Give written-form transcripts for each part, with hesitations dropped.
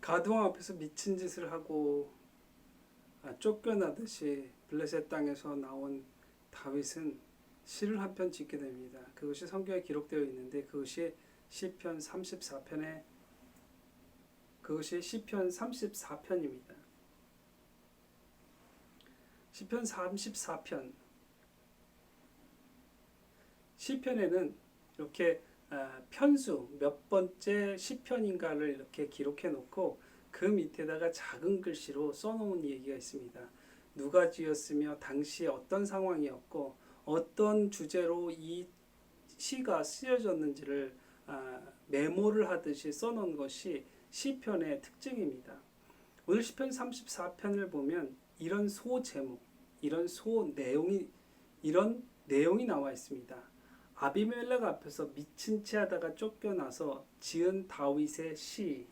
가드왕 앞에서 미친 짓을 하고 쫓겨나듯이 블레셋 땅에서 나온 다윗은 시를 한 편 짓게 됩니다. 그것이 성경에 기록되어 있는데 시편 34편에 그것이 시편 34편입니다. 시편 34편 시편에는 이렇게 편수 몇 번째 시편인가를 이렇게 기록해 놓고 그 밑에다가 작은 글씨로 써놓은 얘기가 있습니다. 누가 지었으며 당시에 어떤 상황이었고 어떤 주제로 이 시가 쓰여졌는지를 메모를 하듯이 써놓은 것이 시편의 특징입니다. 오늘 시편 34편을 보면 이런 소제목, 이런 내용이 나와 있습니다. 아비멜렉 앞에서 미친 채 하다가 쫓겨나서 지은 다윗의 시.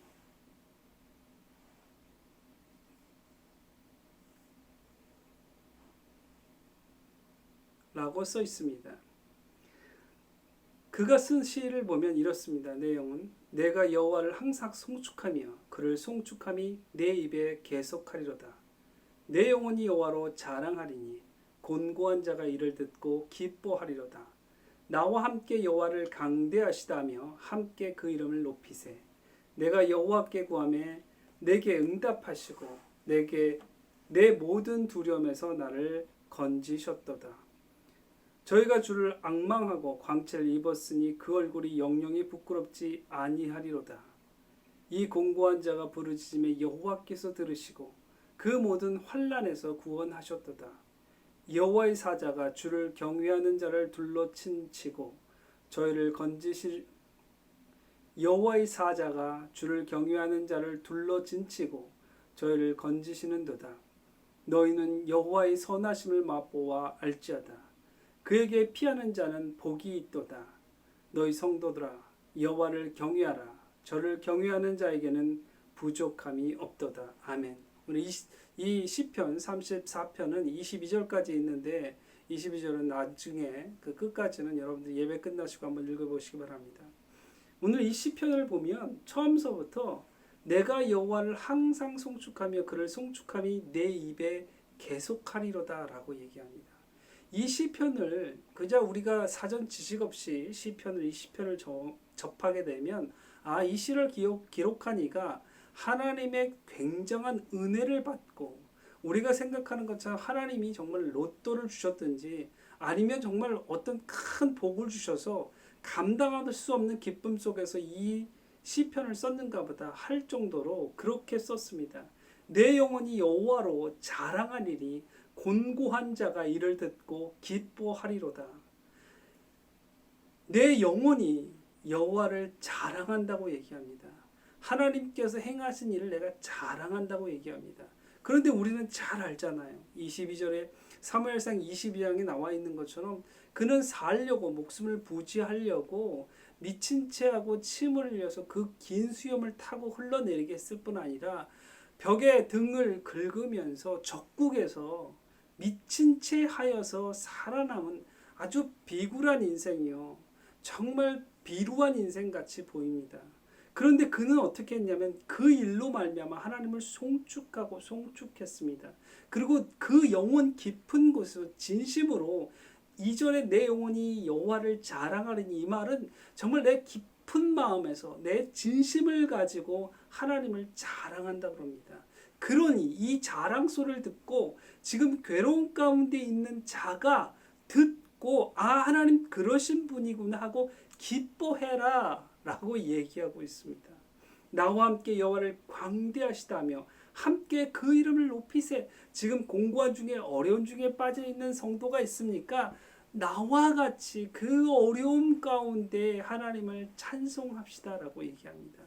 라고 써 있습니다. 그가 쓴 시를 보면 이렇습니다. 내용은 내가 여호와를 항상 송축하며 그를 송축함이 내 입에 계속하리로다. 내 영혼이 여호와로 자랑하리니 곤고한 자가 이를 듣고 기뻐하리로다. 나와 함께 여호와를 강대하시다며 함께 그 이름을 높이세. 내가 여호와께 구하매 내게 응답하시고 내게 내 모든 두려움에서 나를 건지셨도다. 저희가 주를 앙망하고 광채를 입었으니 그 얼굴이 영영이 부끄럽지 아니하리로다. 이 공고한 자가 부르짖음에 여호와께서 들으시고 그 모든 환난에서 구원하셨도다. 여호와의 사자가 주를 경외하는 자를 둘러 친치고 저희를 건지실 여호와의 사자가 주를 경외하는 자를 둘러 진치고 저희를 건지시는도다. 너희는 여호와의 선하심을 맛보아 알지어다. 그에게 피하는 자는 복이 있도다. 너희 성도들아 여호와를 경외하라. 저를 경외하는 자에게는 부족함이 없도다. 아멘. 오늘 이 시편 34편은 22절까지 있는데 22절은 나중에 그 끝까지는 여러분들 예배 끝나시고 한번 읽어보시기 바랍니다. 오늘 이 시편을 보면 처음서부터 내가 여호와를 항상 송축하며 그를 송축함이 내 입에 계속하리로다 라고 얘기합니다. 이 시편을 그저 우리가 사전 지식 없이 이 시편을 접하게 되면 이 시를 기록한 이가 하나님의 굉장한 은혜를 받고 우리가 생각하는 것처럼 하나님이 정말 로또를 주셨든지 아니면 정말 어떤 큰 복을 주셔서 감당할 수 없는 기쁨 속에서 이 시편을 썼는가 보다 할 정도로 그렇게 썼습니다. 내 영혼이 여호와로 자랑하리니 곤고한 자가 이를 듣고 기뻐하리로다. 내 영혼이 여호와를 자랑한다고 얘기합니다. 하나님께서 행하신 일을 내가 자랑한다고 얘기합니다. 그런데 우리는 잘 알잖아요. 22절에 사무엘상 22장에 나와 있는 것처럼 그는 살려고 목숨을 부지하려고 미친 채 하고 침을 흘려서 그 긴 수염을 타고 흘러내리게 했을 뿐 아니라 벽에 등을 긁으면서 적국에서 미친 채 하여서 살아남은 아주 비굴한 인생이요. 정말 비루한 인생같이 보입니다. 그런데 그는 어떻게 했냐면 그 일로 말미암아 하나님을 송축하고 송축했습니다. 그리고 그 영혼 깊은 곳에서 진심으로 이전에 내 영혼이 여호와를 자랑하리니 이 말은 정말 내 깊은 마음에서 내 진심을 가지고 하나님을 자랑한다 그럽니다. 그러니 이 자랑 소리를 듣고 지금 괴로운 가운데 있는 자가 듣고 하나님 그러신 분이구나 하고 기뻐해라 라고 얘기하고 있습니다. 나와 함께 여호와를 광대하시다며 함께 그 이름을 높이세. 지금 공고한 중에 어려운 중에 빠져 있는 성도가 있습니까? 나와 같이 그 어려움 가운데 하나님을 찬송합시다라고 얘기합니다.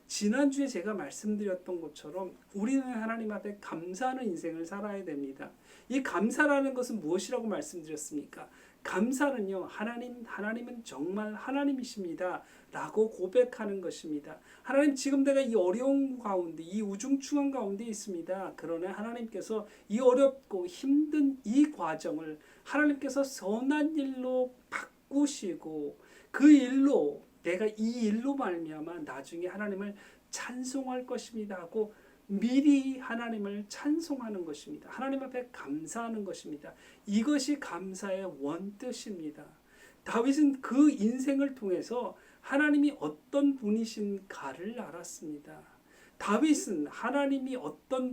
지난주에 제가 말씀드렸던 것처럼 우리는 하나님 앞에 감사하는 인생을 살아야 됩니다. 이 감사라는 것은 무엇이라고 말씀드렸습니까? 감사는요, 하나님은 정말 하나님이십니다 라고 고백하는 것입니다. 하나님, 지금 내가 이 어려운 가운데, 이 우중충한 가운데 있습니다. 그러나 하나님께서 이 어렵고 힘든 이 과정을 하나님께서 선한 일로 바꾸시고 그 일로 내가 이 일로 말미암아 나중에 하나님을 찬송할 것입니다 하고 미리 하나님을 찬송하는 것입니다. 하나님 앞에 감사하는 것입니다. 이것이 감사의 원뜻입니다. 다윗은 그 인생을 통해서 하나님이 어떤 분이신가를 알았습니다. 다윗은 하나님이 어떤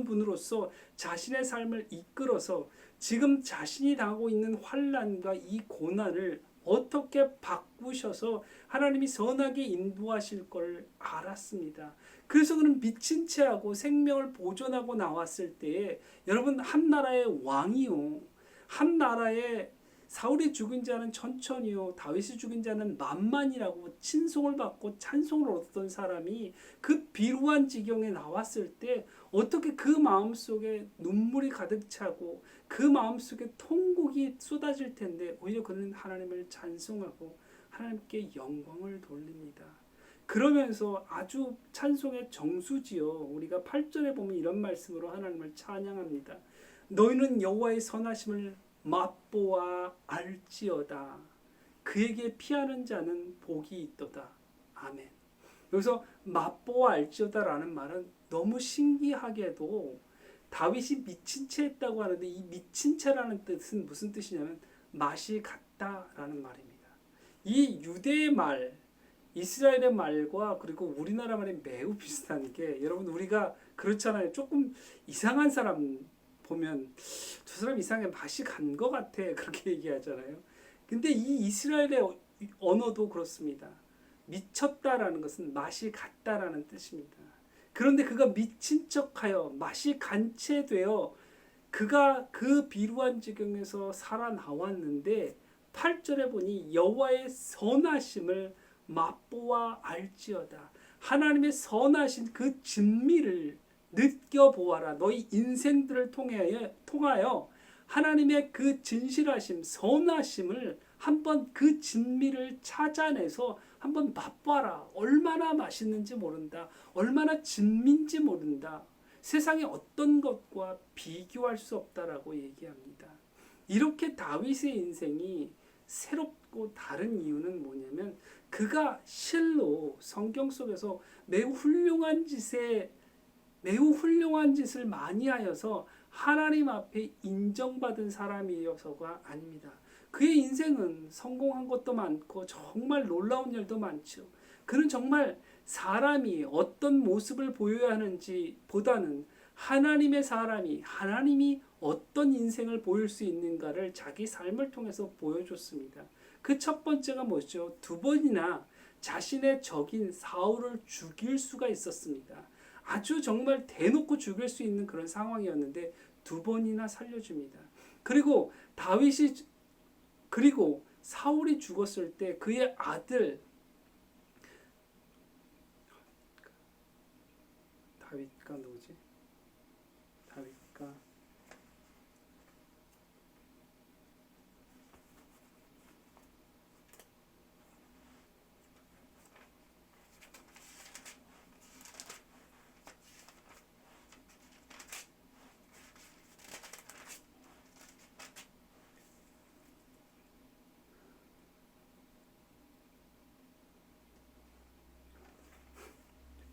분으로서 자신의 삶을 이끌어서 지금 자신이 당하고 있는 환난과 이 고난을 어떻게 바꾸셔서 하나님이 선하게 인도하실 걸 알았습니다. 그래서 그는 미친 채하고 생명을 보존하고 나왔을 때에 여러분 한 나라의 왕이요, 한 나라의 사울이 죽은 자는 천천히요 다윗이 죽은 자는 만만이라고 칭송을 받고 찬송을 얻었던 사람이 그 비루한 지경에 나왔을 때 어떻게 그 마음속에 눈물이 가득 차고 그 마음속에 통곡이 쏟아질 텐데 오히려 그는 하나님을 찬송하고 하나님께 영광을 돌립니다. 그러면서 아주 찬송의 정수지요. 우리가 8절에 보면 이런 말씀으로 하나님을 찬양합니다. 너희는 여호와의 선하심을 맛보아 알지어다. 그에게 피하는 자는 복이 있도다. 아멘. 여기서 맛보아 알지어다라는 말은 너무 신기하게도 다윗이 미친 채 했다고 하는데 이 미친 채라는 뜻은 무슨 뜻이냐면 맛이 같다라는 말입니다. 이 유대의 말, 이스라엘의 말과 그리고 우리나라 말이 매우 비슷한 게 여러분 우리가 그렇잖아요. 조금 이상한 사람 보면 저 사람 이상해 맛이 간 것 같아 그렇게 얘기하잖아요. 근데 이 이스라엘의 언어도 그렇습니다. 미쳤다라는 것은 맛이 갔다라는 뜻입니다. 그런데 그가 미친 척하여 맛이 간 채 되어 그가 그 비루한 지경에서 살아나왔는데 8절에 보니 여호와의 선하심을 맛보아 알지어다. 하나님의 선하신 그 진미를 느껴보아라. 너희 인생들을 통하여 하나님의 그 진실하심, 선하심을 한번 그 진미를 찾아내서 한번 맛봐라. 얼마나 맛있는지 모른다. 얼마나 진미인지 모른다. 세상의 어떤 것과 비교할 수 없다라고 얘기합니다. 이렇게 다윗의 인생이 새롭고 다른 이유는 뭐냐면 그가 실로 성경 속에서 매우 훌륭한 짓을 많이 하여서 하나님 앞에 인정받은 사람이어서가 아닙니다. 그의 인생은 성공한 것도 많고 정말 놀라운 일도 많죠. 그는 정말 사람이 어떤 모습을 보여야 하는지 보다는 하나님의 사람이 하나님이 어떤 인생을 보일 수 있는가를 자기 삶을 통해서 보여줬습니다. 그 첫 번째가 뭐죠? 2번이나 자신의 적인 사울을 죽일 수가 있었습니다. 아주 정말 대놓고 죽일 수 있는 그런 상황이었는데 2번이나 살려줍니다. 그리고 사울이 죽었을 때 그의 아들 다윗과 누구지? 다윗과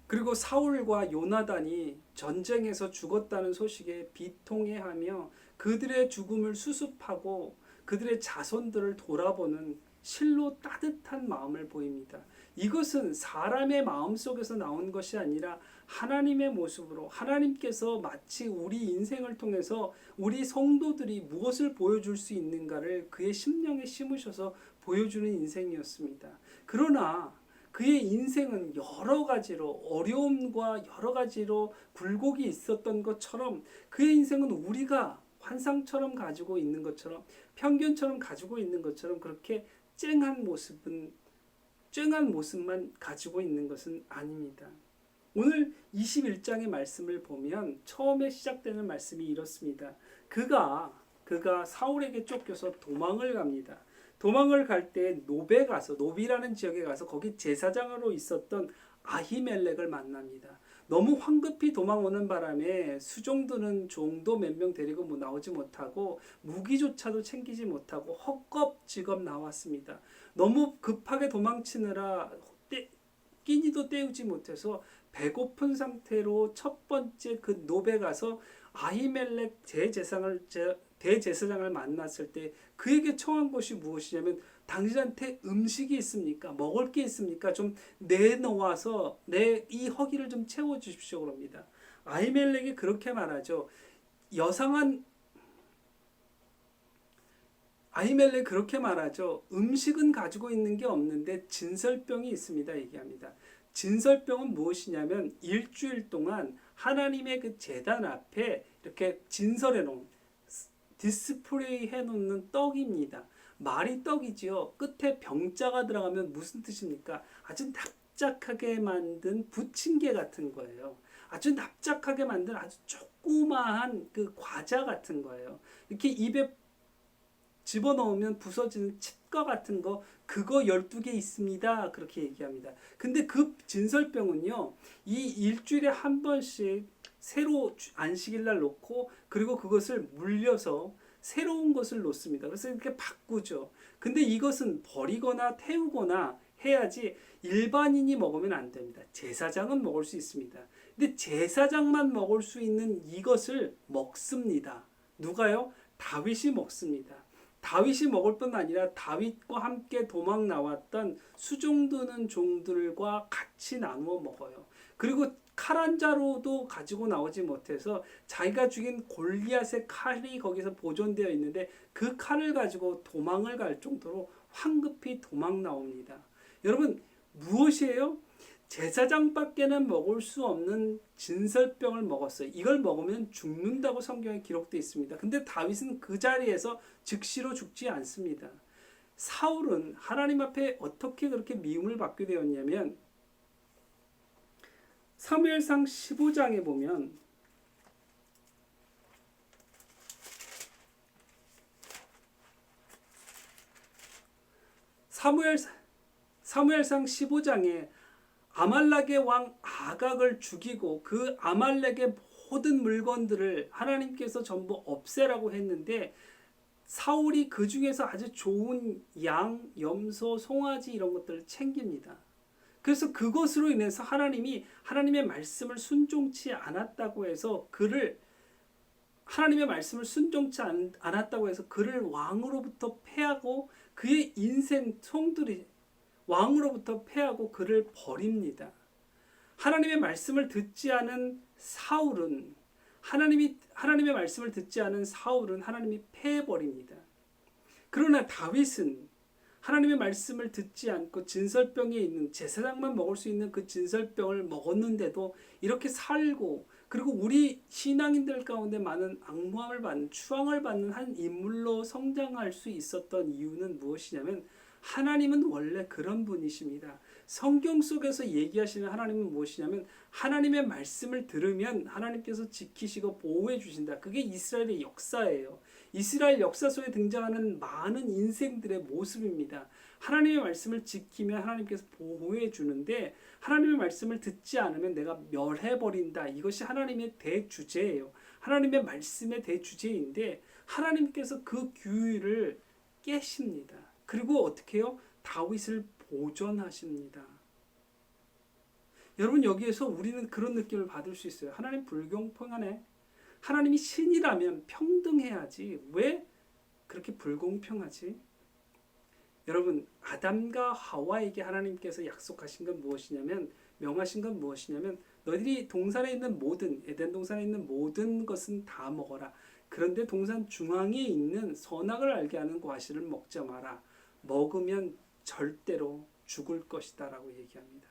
그리고 사울과 요나단이 전쟁에서 죽었다는 소식에 비통해하며 그들의 죽음을 수습하고 그들의 자손들을 돌아보는 실로 따뜻한 마음을 보입니다. 이것은 사람의 마음속에서 나온 것이 아니라 하나님의 모습으로 하나님께서 마치 우리 인생을 통해서 우리 성도들이 무엇을 보여줄 수 있는가를 그의 심령에 심으셔서 보여주는 인생이었습니다. 그러나 그의 인생은 여러 가지로 어려움과 여러 가지로 굴곡이 있었던 것처럼 그의 인생은 우리가 환상처럼 가지고 있는 것처럼 편견처럼 가지고 있는 것처럼 그렇게 쨍한 모습만 가지고 있는 것은 아닙니다. 오늘 21장의 말씀을 보면 처음에 시작되는 말씀이 이렇습니다. 그가 사울에게 쫓겨서 도망을 갑니다. 도망을 갈 때 노비라는 지역에 가서 거기 제사장으로 있었던 아히멜렉을 만납니다. 너무 황급히 도망오는 바람에 수종들은 종도 몇 명 데리고 나오지 못하고 무기조차도 챙기지 못하고 헛겁지겁 나왔습니다. 너무 급하게 도망치느라 끼니도 때우지 못해서 배고픈 상태로 첫 번째 그 노베 가서 아히멜렉 대제사장을 만났을 때 그에게 청한 것이 무엇이냐면 당신한테 음식이 있습니까? 먹을 게 있습니까? 좀 내놓아서 내 이 허기를 좀 채워주십시오 그럽니다. 아히멜렉이 그렇게 말하죠. 여상한 아히멜렉 그렇게 말하죠. 음식은 가지고 있는 게 없는데 진설병이 있습니다. 얘기합니다. 진설병은 무엇이냐면 일주일 동안 하나님의 그 제단 앞에 이렇게 진설해 놓은 디스플레이 해 놓는 떡입니다. 말이 떡이지요. 끝에 병자가 들어가면 무슨 뜻입니까? 아주 납작하게 만든 부침개 같은 거예요. 아주 납작하게 만든 아주 조그마한 그 과자 같은 거예요. 이렇게 입에 집어넣으면 부서지는 칩과 같은 거 그거 12개 있습니다. 그렇게 얘기합니다. 근데 그 진설병은요. 이 일주일에 한 번씩 새로 안식일 날 놓고 그리고 그것을 물려서 새로운 것을 놓습니다. 그래서 이렇게 바꾸죠. 근데 이것은 버리거나 태우거나 해야지 일반인이 먹으면 안 됩니다. 제사장은 먹을 수 있습니다. 근데 제사장만 먹을 수 있는 이것을 먹습니다. 누가요? 다윗이 먹습니다. 다윗이 먹을 뿐 아니라 다윗과 함께 도망 나왔던 수종드는 종들과 같이 나누어 먹어요. 그리고 칼 한 자루도 가지고 나오지 못해서 자기가 죽인 골리앗의 칼이 거기서 보존되어 있는데 그 칼을 가지고 도망을 갈 정도로 황급히 도망 나옵니다. 여러분 무엇이에요? 제사장밖에는 먹을 수 없는 진설병을 먹었어요. 이걸 먹으면 죽는다고 성경에 기록되어 있습니다. 근데 다윗은 그 자리에서 즉시로 죽지 않습니다. 사울은 하나님 앞에 어떻게 그렇게 미움을 받게 되었냐면 사무엘상 15장에 보면 사무엘상 15장에 아말렉의 왕 아각을 죽이고 그 아말렉의 모든 물건들을 하나님께서 전부 없애라고 했는데 사울이 그 중에서 아주 좋은 양, 염소, 송아지 이런 것들을 챙깁니다. 그래서 그것으로 인해서 하나님이 하나님의 말씀을 순종치 않았다고 해서 하나님의 말씀을 순종치 않았다고 해서 그를 왕으로부터 패하고 그의 인생 송들이 왕으로부터 패하고 그를 버립니다. 하나님의 말씀을 듣지 않은 사울은 하나님의 말씀을 듣지 않은 사울은 하나님이 패해버립니다. 그러나 다윗은 하나님의 말씀을 듣지 않고 진설병에 있는 제사장만 먹을 수 있는 그 진설병을 먹었는데도 이렇게 살고 그리고 우리 신앙인들 가운데 많은 악모함을 받는 추앙을 받는 한 인물로 성장할 수 있었던 이유는 무엇이냐면 하나님은 원래 그런 분이십니다. 성경 속에서 얘기하시는 하나님은 무엇이냐면 하나님의 말씀을 들으면 하나님께서 지키시고 보호해 주신다. 그게 이스라엘의 역사예요. 이스라엘 역사 속에 등장하는 많은 인생들의 모습입니다. 하나님의 말씀을 지키면 하나님께서 보호해 주는데 하나님의 말씀을 듣지 않으면 내가 멸해버린다. 이것이 하나님의 대주제예요. 하나님의 말씀의 대주제인데 하나님께서 그 규율을 깨십니다. 그리고 어떻게 해요? 다윗을 보존하십니다. 여러분 여기에서 우리는 그런 느낌을 받을 수 있어요. 하나님 불공평하네. 하나님이 신이라면 평등해야지. 왜 그렇게 불공평하지? 여러분 아담과 하와에게 하나님께서 약속하신 건 무엇이냐면 명하신 건 무엇이냐면 너희들이 동산에 있는 모든 에덴 동산에 있는 모든 것은 다 먹어라. 그런데 동산 중앙에 있는 선악을 알게 하는 과실을 먹지 마라. 먹으면 절대로 죽을 것이다 라고 얘기합니다.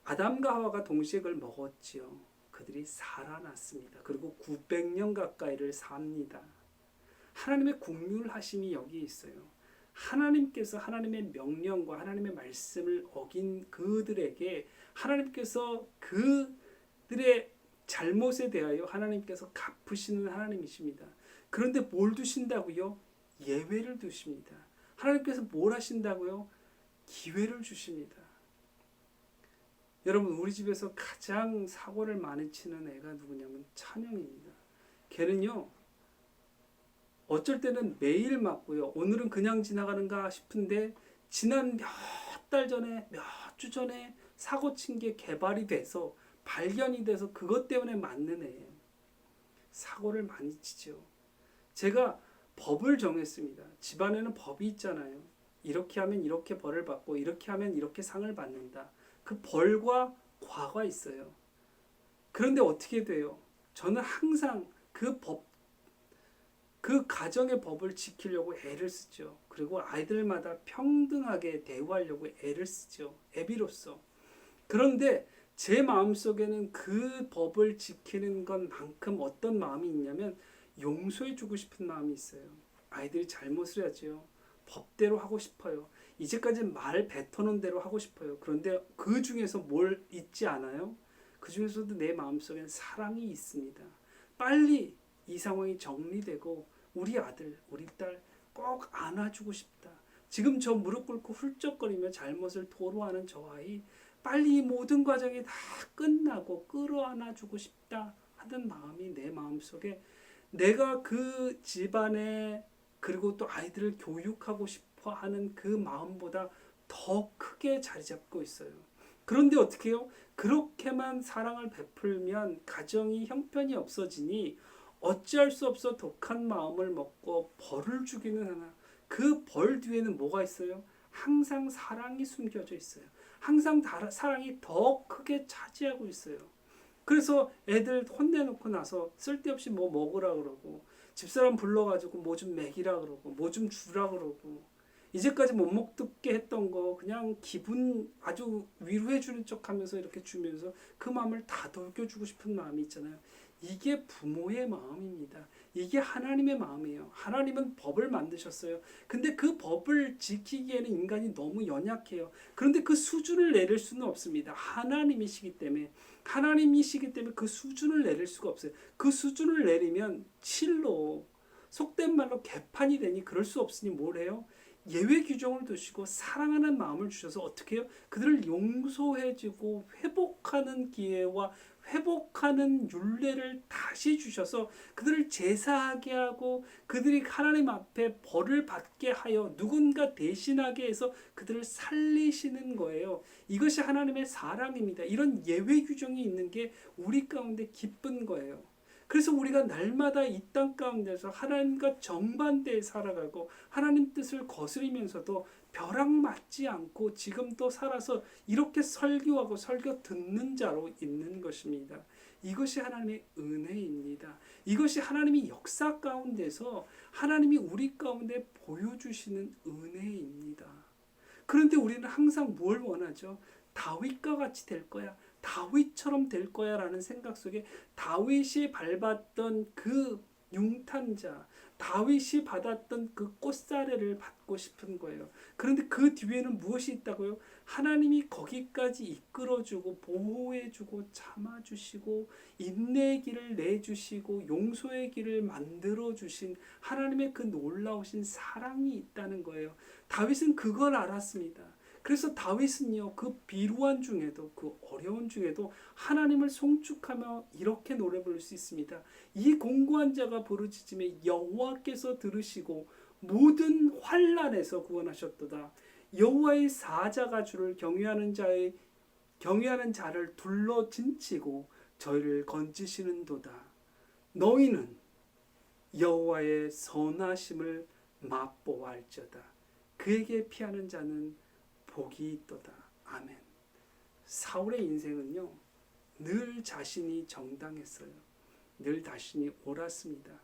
아담과 하와가 동시에 그걸 먹었지요. 그들이 살아났습니다. 그리고 900년 가까이를 삽니다. 하나님의 국률하심이 여기 있어요. 하나님께서 하나님의 명령과 하나님의 말씀을 어긴 그들에게 하나님께서 그들의 잘못에 대하여 하나님께서 갚으시는 하나님이십니다. 그런데 뭘 두신다고요? 예외를 두십니다. 하나님께서 뭘 하신다고요? 기회를 주십니다. 여러분 우리 집에서 가장 사고를 많이 치는 애가 누구냐면 찬영입니다. 걔는요 어쩔 때는 매일 맞고요. 오늘은 그냥 지나가는가 싶은데 지난 몇 달 전에 몇 주 전에 사고 친 게 개발이 돼서 발견이 돼서 그것 때문에 맞는 애예요. 사고를 많이 치죠. 제가 법을 정했습니다. 집안에는 법이 있잖아요. 이렇게 하면 이렇게 벌을 받고 이렇게 하면 이렇게 상을 받는다. 그 벌과 과가 있어요. 그런데 어떻게 돼요? 저는 항상 그 법, 그 가정의 법을 지키려고 애를 쓰죠. 그리고 아이들마다 평등하게 대우하려고 애를 쓰죠. 애비로서. 그런데 제 마음속에는 그 법을 지키는 것만큼 어떤 마음이 있냐면 용서해주고 싶은 마음이 있어요. 아이들이 잘못을 하죠. 법대로 하고 싶어요. 이제까지 말 뱉어놓은 대로 하고 싶어요. 그런데 그 중에서 뭘 잊지 않아요? 그 중에서도 내 마음속엔 사랑이 있습니다. 빨리 이 상황이 정리되고 우리 아들, 우리 딸 꼭 안아주고 싶다. 지금 저 무릎 꿇고 훌쩍거리며 잘못을 토로하는 저 아이 빨리 이 모든 과정이 다 끝나고 끌어안아주고 싶다 하는 마음이 내 마음속에 내가 그 집안에 그리고 또 아이들을 교육하고 싶어 하는 그 마음보다 더 크게 자리 잡고 있어요. 그런데 어떻게 해요? 그렇게만 사랑을 베풀면 가정이 형편이 없어지니 어찌할 수 없어 독한 마음을 먹고 벌을 주기는 하나 그 벌 뒤에는 뭐가 있어요? 항상 사랑이 숨겨져 있어요. 항상 사랑이 더 크게 차지하고 있어요. 그래서 애들 혼내놓고 나서 쓸데없이 뭐 먹으라 그러고 집사람 불러가지고 뭐 좀 먹이라 그러고 뭐 좀 주라 그러고 이제까지 못 먹게 했던 거 그냥 기분 아주 위로해주는 척하면서 이렇게 주면서 그 마음을 다독여주고 싶은 마음이 있잖아요. 이게 부모의 마음입니다. 이게 하나님의 마음이에요. 하나님은 법을 만드셨어요. 근데 그 법을 지키기에는 인간이 너무 연약해요. 그런데 그 수준을 내릴 수는 없습니다. 하나님이시기 때문에 그 수준을 내릴 수가 없어요. 그 수준을 내리면 칠로 속된 말로 개판이 되니 그럴 수 없으니 뭘 해요? 예외 규정을 두시고 사랑하는 마음을 주셔서 어떻게 해요? 그들을 용서해주고 회복하는 기회와 회복하는 율례를 다시 주셔서 그들을 제사하게 하고 그들이 하나님 앞에 벌을 받게 하여 누군가 대신하게 해서 그들을 살리시는 거예요. 이것이 하나님의 사랑입니다. 이런 예외 규정이 있는 게 우리 가운데 기쁜 거예요. 그래서 우리가 날마다 이 땅 가운데서 하나님과 정반대에 살아가고 하나님 뜻을 거스리면서도 벼락 맞지 않고 지금도 살아서 이렇게 설교하고 설교 듣는 자로 있는 것입니다. 이것이 하나님의 은혜입니다. 이것이 하나님이 역사 가운데서 하나님이 우리 가운데 보여주시는 은혜입니다. 그런데 우리는 항상 뭘 원하죠? 다윗과 같이 될 거야. 다윗처럼 될 거야 라는 생각 속에 다윗이 밟았던 그 융탄자, 다윗이 받았던 그 꽃사례를 받고 싶은 거예요. 그런데 그 뒤에는 무엇이 있다고요? 하나님이 거기까지 이끌어주고 보호해주고 참아주시고 인내의 길을 내주시고 용서의 길을 만들어주신 하나님의 그 놀라우신 사랑이 있다는 거예요. 다윗은 그걸 알았습니다. 그래서 다윗은요 그 비루한 중에도 그 어려운 중에도 하나님을 송축하며 이렇게 노래 부를 수 있습니다. 이 공고한 자가 부르짖음에 여호와께서 들으시고 모든 환난에서 구원하셨도다. 여호와의 사자가 주를 경외하는 자를 둘러 진치고 저희를 건지시는도다. 너희는 여호와의 선하심을 맛보아할지어다. 그에게 피하는 자는 복이 있도다. 아멘. 사울의 인생은요 늘 자신이 정당했어요. 늘 자신이 옳았습니다.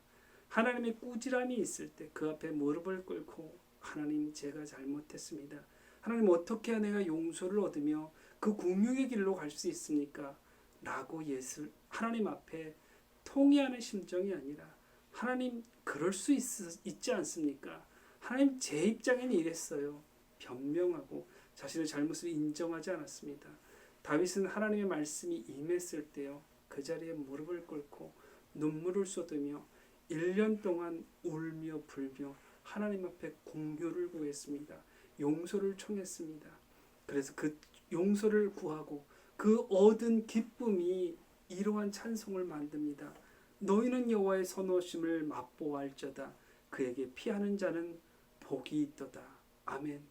하나님의 꾸지람이 있을 때 그 앞에 무릎을 꿇고 하나님 제가 잘못했습니다. 하나님 어떻게 해야 내가 용서를 얻으며 그 궁유의 길로 갈 수 있습니까? 라고 하나님 앞에 통회하는 심정이 아니라 하나님 그럴 수 있지 않습니까? 하나님 제 입장에는 이랬어요. 변명하고 자신의 잘못을 인정하지 않았습니다. 다윗은 하나님의 말씀이 임했을 때요 그 자리에 무릎을 꿇고 눈물을 쏟으며 1년 동안 울며 불며 하나님 앞에 공효를 구했습니다. 용서를 청했습니다. 그래서 그 용서를 구하고 그 얻은 기쁨이 이러한 찬송을 만듭니다. 너희는 여호와의 선하심을 맛보아할지어다. 그에게 피하는 자는 복이 있도다. 아멘.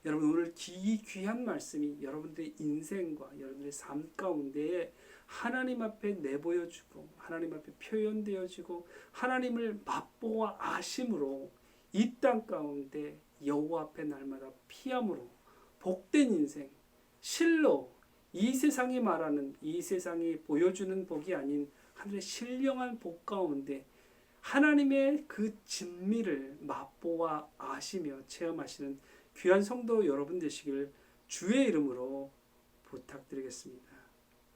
여러분, 오늘 이 귀한 말씀이 여러분들의 인생과 여러분들의 삶 가운데에 하나님 앞에 내보여주고 하나님 앞에 표현되어지고 하나님을 맛보아 아심으로 이 땅 가운데 여호와 앞에 날마다 피함으로 복된 인생, 실로 이 세상이 말하는, 이 세상이 보여주는 복이 아닌 하늘의 신령한 복 가운데 하나님의 그 진미를 맛보아 아시며 체험하시는 귀한 성도 여러분 되시길 주의 이름으로 부탁드리겠습니다.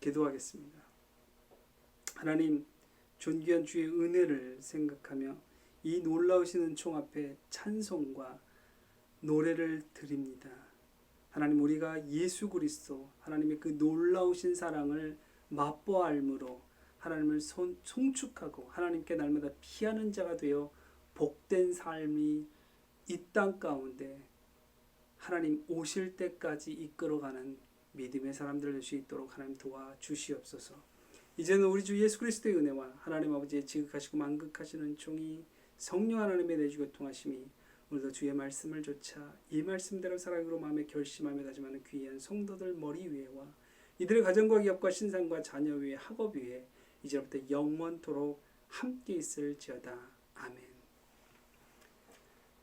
기도하겠습니다. 하나님, 존귀한 주의 은혜를 생각하며 이 놀라우신 은총 앞에 찬송과 노래를 드립니다. 하나님, 우리가 예수 그리스도 하나님의 그 놀라우신 사랑을 맛보아 알므로 하나님을 송축하고 하나님께 날마다 피하는 자가 되어 복된 삶이 이 땅 가운데 하나님 오실 때까지 이끌어가는 믿음의 사람들 될 수 있도록 하나님 도와주시옵소서. 이제는 우리 주 예수 그리스도의 은혜와 하나님 아버지의 지극하시고 만극하시는 종이 성령 하나님의 내주교 통하심이 오늘도 주의 말씀을 조차 이 말씀대로 살아가기로 마음에 결심하며 다짐하는 귀한 성도들 머리 위에와 이들의 가정과 기업과 신상과 자녀 위에 학업 위에 이제부터 영원토록 함께 있을지어다. 아멘.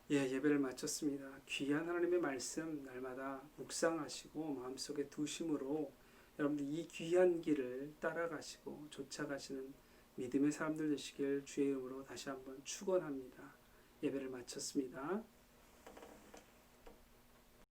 예배를 마쳤습니다. 귀한 하나님의 말씀 날마다 묵상하시고 마음속에 두심으로 여러분들 이 귀한 길을 따라가시고 쫓아가시는 믿음의 사람들 되시길 주의 이름으로 다시 한번 축원합니다. 예배를 마쳤습니다.